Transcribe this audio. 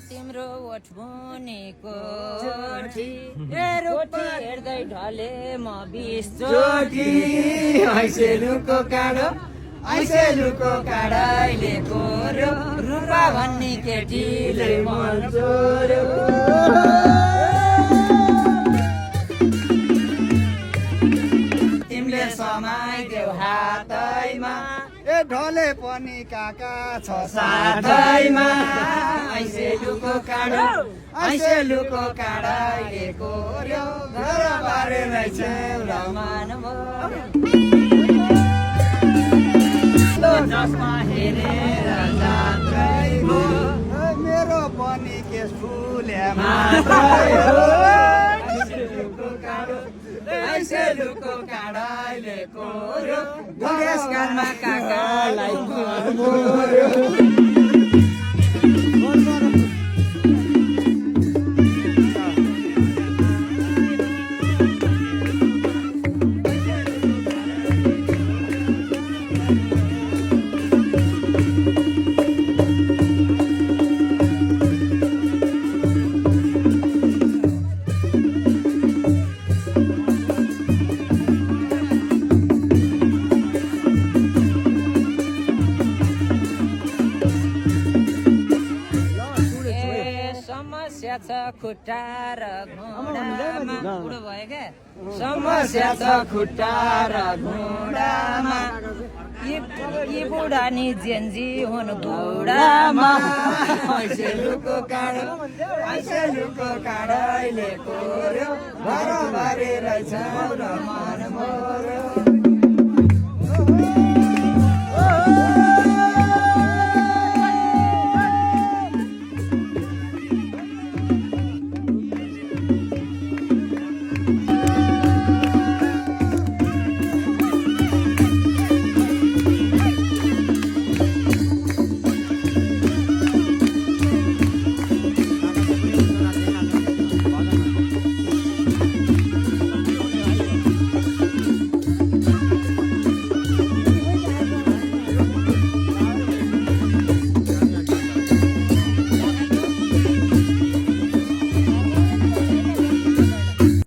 तिम्रो ओठ मुनिको रोटी हेर्दै ढले म बिस चोटी ऐसेलुको काँडो ऐसेलुको काँडाइले कोर्यो रूपा भन्ने केटीले मन चोर्यो तिमीले समाइदेऊ हातैमा ए ढले पनि काका छ साथैमा ऐसेलुको काँडो ऐसेलुको काँडाइले कोर्यो घर बारे रहेछ रमान जसमा हेरेर जात्रै हो मेरो पनि केस फुले ऐसेलुको काँडाइले कोर्यो बुढेसकालमा काकालाई मोर्यो समस्या छ खुट्टा र घुँडामा बुढो भयो क्या समस्या छ खुट्टा र घुँडामा यी बुढा नि जेन्जी हुनु बुढामा ऐसेलुको काँडो ऐसेलुको काँडाइले कोर्यो घर बारे रहेछ र मन मोर्यो